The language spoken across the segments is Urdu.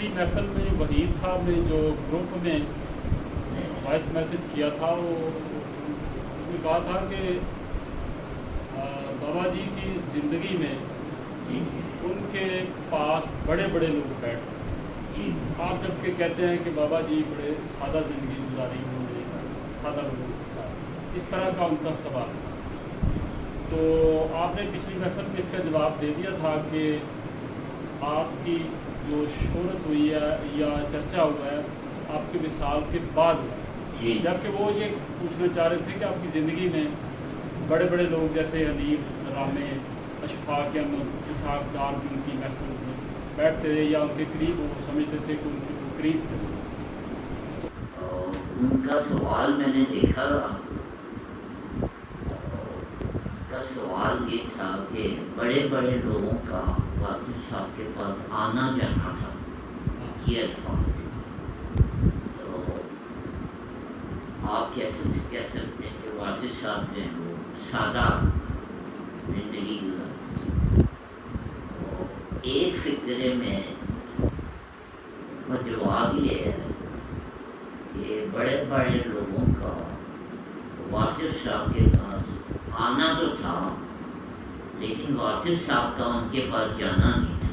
پچھلی محفل میں وحید صاحب نے جو گروپ میں وائس میسج کیا تھا وہ اس نے کہا تھا کہ بابا جی کی زندگی میں ان کے پاس بڑے بڑے لوگ بیٹھتے ہیں. آپ جب کہ کہتے ہیں کہ بابا جی بڑے سادہ زندگی گزاری انہوں نے سادہ لوگوں کے ساتھ, اس طرح کا ان کا سوال تھا. تو آپ نے پچھلی محفل میں اس کا جواب دے دیا تھا کہ آپ کی جو شہرت ہوئی ہے یا چرچا ہوا ہے آپ کے وصال کے بعد ہوا ہے, جبکہ وہ یہ پوچھنا چاہ رہے تھے کہ آپ کی زندگی میں بڑے بڑے لوگ جیسے حنیف رامے اشفاق احمد اسحاق ڈار بھی ان کی محفل میں بیٹھتے تھے یا ان کے قریب وہ سمجھتے تھے کہ ان کے قریب تھے. ان کا سوال میں نے دیکھا تھا, ان کا سوال یہ تھا کہ بڑے بڑے لوگوں کا واصف صاحب کے پاس آنا جانا تھا, یہ الفاظ تھے. تو آپ کیسے کہہ سکتے ہیں کہ واصف صاحب جو ہیں وہ سادہ زندگی گزارتے. ایک فکرے میں جواب یہ ہے کہ بڑے بڑے لوگوں کا واصف صاحب کے پاس آنا تو تھا لیکن واصف صاحب کا ان کے پاس جانا نہیں تھا.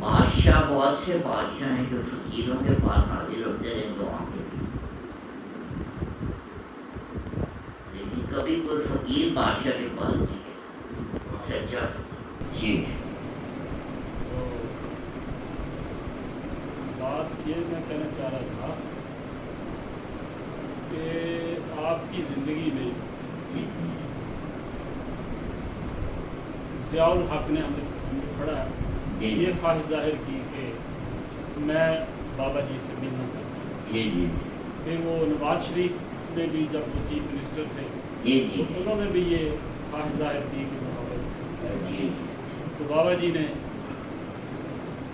بادشاہ بہت سے بادشاہ ہیں جو فقیروں کے پاس حاضر ہوتے رہے دعا کے لیے, لیکن کبھی کوئی فقیر بادشاہ کے پاس نہیں گیا سچا فقیر. جی بات یہ میں کہنا چاہ رہا تھا کہ آپ کی زندگی میں ضیاء الحق نے ہم نے پڑھا ہے یہ خواہش ظاہر کی کہ میں بابا جی سے ملنا چاہتا ہوں. پھر وہ نواز شریف نے بھی جب وہ چیف منسٹر تھے انہوں نے بھی یہ خواہش ظاہر کی کہ میں بابا جی سے ملنا چاہتا ہوں. تو بابا جی نے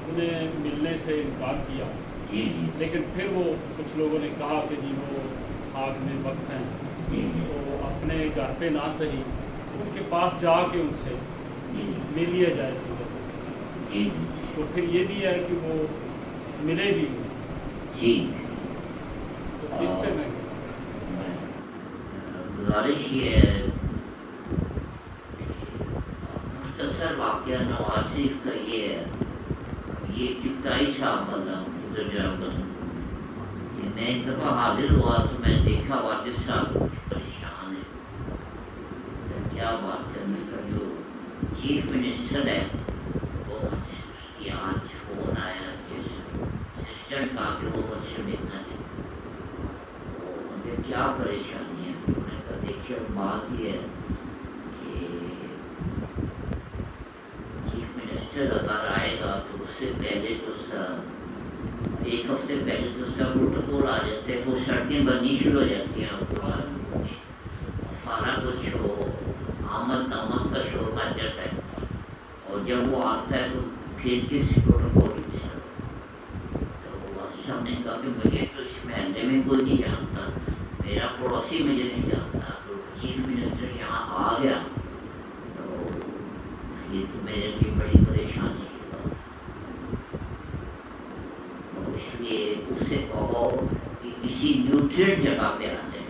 انہیں ملنے سے انکار کیا, لیکن پھر وہ کچھ لوگوں نے کہا کہ جی وہ آگ میں وقت ہیں تو اپنے گھر پہ نہ صحیح ان کے پاس جا کے ان سے مل لیا جائے. تو پھر یہ بھی ہے کہ وہ ملے بھی تو اس پہ میں گزارش یہ ہے مختصر واقعہ نواز شریف کا یہ ہے, یہ چکائی صاحب والا کہ میں ایک دفعہ حاضر ہوا تو میں دیکھا واصف صاحب کچھ پریشان ہے. کیا بات ہے, میں کا جو چیف منسٹر ہے وہ اس کی آج فون آیا جس اسسٹنٹ کہا کہ وہ مجھ سے ملنا چاہتا. مجھے کیا پریشانی ہے, میں نے کہا دیکھیے بات یہ ہے کہ چیف منسٹر اگر آئے گا تو اس سے پہلے تو اس کا ایک ہفتے پہلے تو اس کا پروٹوکول آ جاتا ہے, وہ سڑکیں بننی شروع ہو جاتی ہیں, سارا کچھ ہو آمد آمد کا شور مچ جاتا ہے, اور جب وہ آتا ہے تو پھر کس پروٹوکول کی سر. تو بادشاہ نے کہا کہ مجھے تو اس محلے میں کوئی نہیں جانتا, میرا پڑوسی مجھے نہیں جانتا, تو چیف منسٹر یہاں آ گیا تو یہ تو میرے لیے بڑی پریشانی کی بات. اس لیے اس سے کہو کہ کسی نیوٹرل جگہ پہ آ جائے,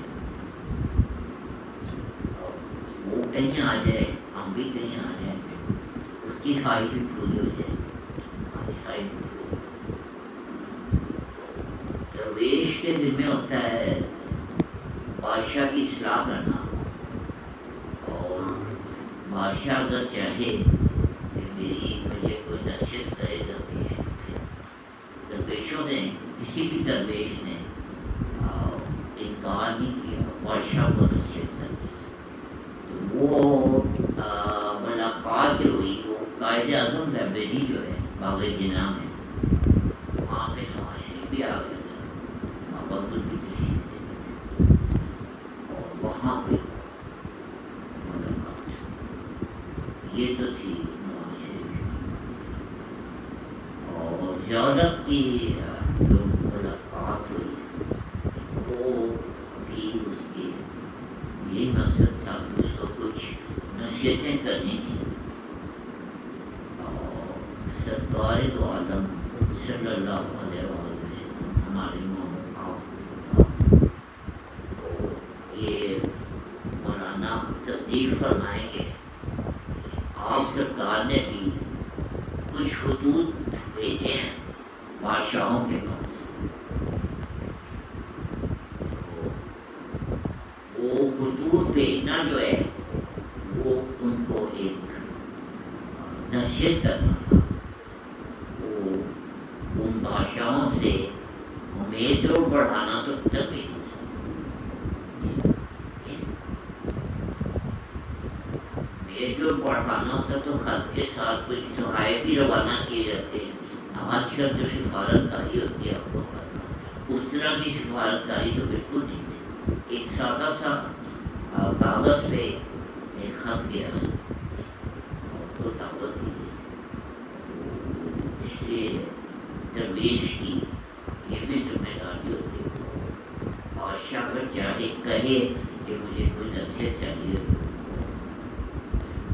وہ کہیں آ جائے ہم بھی کہیں آ جائیں گے, اس کی خواہش بھی پوری ہو جائے, ہماری خواہش بھی پوری ہو جائے. درویش کے ذمہ ہوتا ہے بادشاہ کی اصلاح کرنا, اور بادشاہ اگر چاہے کہ مجھے کوئی نصیحت کرے درویشوں نے کسی بھی درویش نے انکار نہیں کیا بادشاہ کو نصیحت کرنے سے. تو وہ ملاقات جو ہوئی وہ قائد اعظم لائبریری جو ہے باغ جناح میں, وہاں پہ نواز شریف بھی آ گیا تھا, بابا بھی تشریف لے گئے تھے, اور وہاں پہ ملاقات یہ تو تھی نواز شریف کی. اور یورپ کی جو ملاقات ہوئی وہ بھی اس کی یہی مقصد تھا کہ اس کو کچھ نصیحتیں کرنی تھیں تشریف فرمائیں گے آپ سرکار نے بھی کچھ خطوط بھیجے ہیں بادشاہوں کے پاس. وہ خطوط بھیجنا جو ہے وہ ان کو ایک نصیحت کرنا تھا. وہ ان بادشاہوں سے امید ضرور بڑھانا تو تک بھی نہیں تھا. امید ضرور بڑھانا ہوتا تو خط کے ساتھ کچھ تحائف بھی روانہ کیے جاتے ہیں. آج کل جو سفارتکاری ہوتی ہے آپ کو پتا اس طرح کی سفارتکاری تو بالکل نہیں تھی. ایک سادہ سا کاغذ پہ ایک خط گیا تھا اور کو دعوت دی گئی تھی. اس لیے درویش کی یہ بھی ذمہ داری ہوتی ہے. بادشاہ اگر چاہے کہے کہ مجھے کوئی نصیحت چاہیے.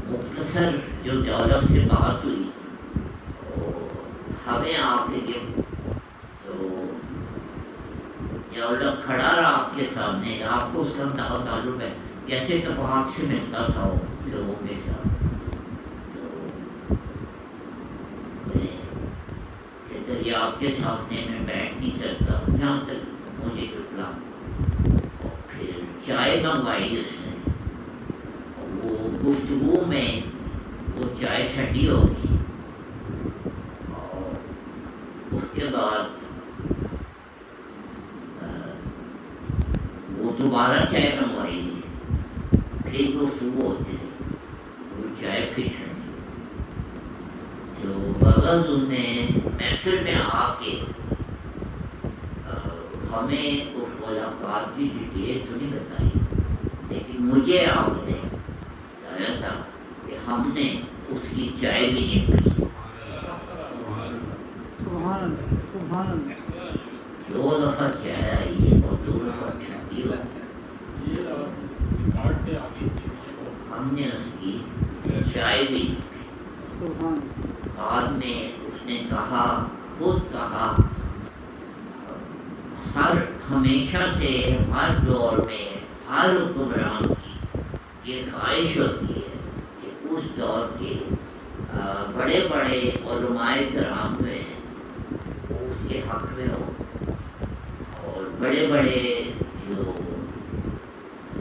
مختصر جو دولت سے بات ہوئی ہمیں آپ کے تو دولت کھڑا رہا آپ کے سامنے. آپ کو اس کا تعلق ہے کیسے اتفاق سے ملتا تھا وہ لوگوں کے ساتھ. دریا آپ کے سامنے میں بیٹھ نہیں سکتا جہاں تک مجھے جتلا. پھر چائے منگوائی اس نے. وہ گفتگو میں وہ چائے ٹھنڈی ہو گئی اور اس کے بعد وہ دوبارہ چائے منگوائی. پھر گفتگو ہوتی رہی. وہ چائے پھر ٹھنڈی. تو بابا حضور نے محفل میں آ کے ہمیں اس ملاقات کی ڈیٹیل تو نہیں بتائی لیکن مجھے آپ نے بتایا تھا کہ ہم نے اس کی چائے بھی نہیں پی. سبحان اللہ. 2 دفعہ چائے آئی اور 2 دفعہ ٹھنڈی ہو. ہم نے اس کی چائے بھی نہیں پی. بعد میں اس نے کہا خود کہا ہمیشہ سے ہر دور میں ہر حکمران کی یہ خواہش ہوتی ہے کہ اس دور کے بڑے بڑے علماء کرام جو ہیں وہ اس کے حق میں ہوں اور بڑے بڑے جو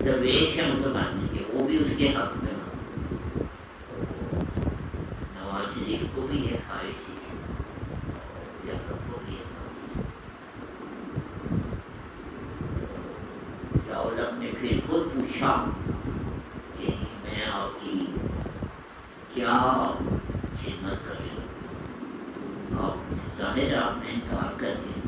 درویش ہیں مسلمان کے وہ بھی اس کے حق میں ہوں. نواز شریف کو بھی یہ خواہش تھی کو بھی یہ خواہش. دولت نے پھر خود پوچھا کہ میں آپ کی کیا خدمت کر سکتا ہوں. آپ نے ظاہر آپ نے انکار کر دیا.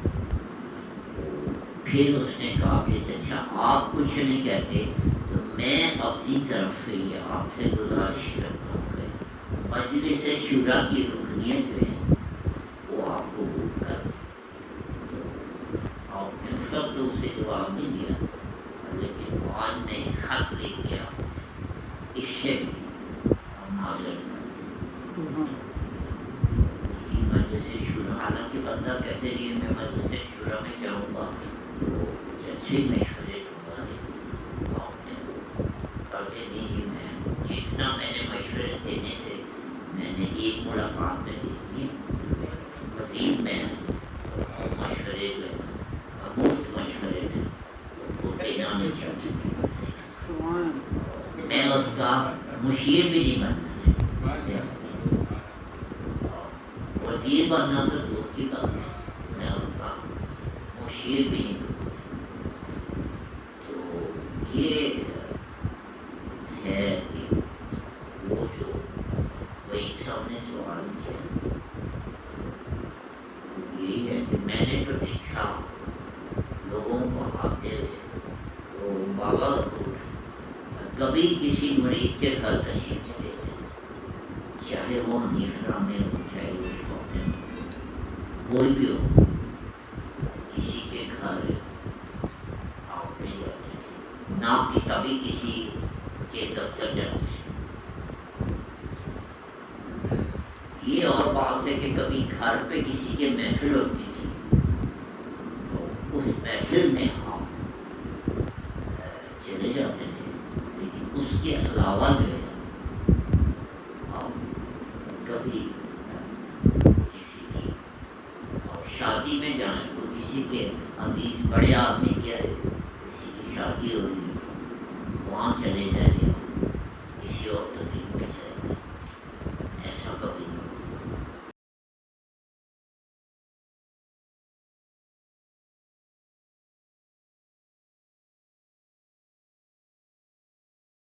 پھر اس نے کہا کہ اچھا آپ کچھ نہیں کہتے تو میں اپنی طرف سے یہ آپ سے گزارش کرتا ہوں کہ مجلس شورا کی رکنیت جو ہے وہ آپ قبول کر دیں. آپ نے اس وقت اسے جواب نہیں دیا لیکن بعد میں خط لکھ کے آپ نے اس سے بھی ہم حاضر کر دیں. مجلس شورا حالانکہ بندہ کہتے ہیں میں مجلس شورا میں جاؤں گا تو کچھ اچھے مشورے دوں گا. آپ نے آگے نہیں کہ میں جتنا میں نے مشورے دینے تھے میں نے ایک ملاقات میں دے دی. مزید میں مشورے جو ہے مفت مشورے میں وہ دینا نہیں چاہتا. میں اس کا مشیر بھی نہیں بننا چاہتا. وزیر بننا تو دور کی بات ہے. میں اس کا مشیر بھی نہیں بننا. تو یہ ہے کہ وہ جو وہی صاحب نے سوال کیا یہی ہے کہ میں نے جو دیکھا لوگوں کو آتے ہوئے وہ بابا حضور کبھی کسی مرید کے گھر تشریف نہیں لے گئے. چاہے وہ حنیف رحمانی ہو چاہے وہ شوقین کوئی بھی ہو کسی کے گھر آپ نہیں جاتے تھے نہ کبھی کسی کے دفتر جاتے تھے. یہ اور بات ہے کہ کبھی گھر پہ کسی کے محفل ہوتی تھی تو اس محفل میں آپ چلے جاتے تھے لیکن اس کے علاوہ جو ہے آپ کبھی کسی کی شادی میں جائیں تو کسی کے عزیز بڑے آدمی کیا ہے کسی کی شادی ہو رہی ہے وہاں چلے جائیں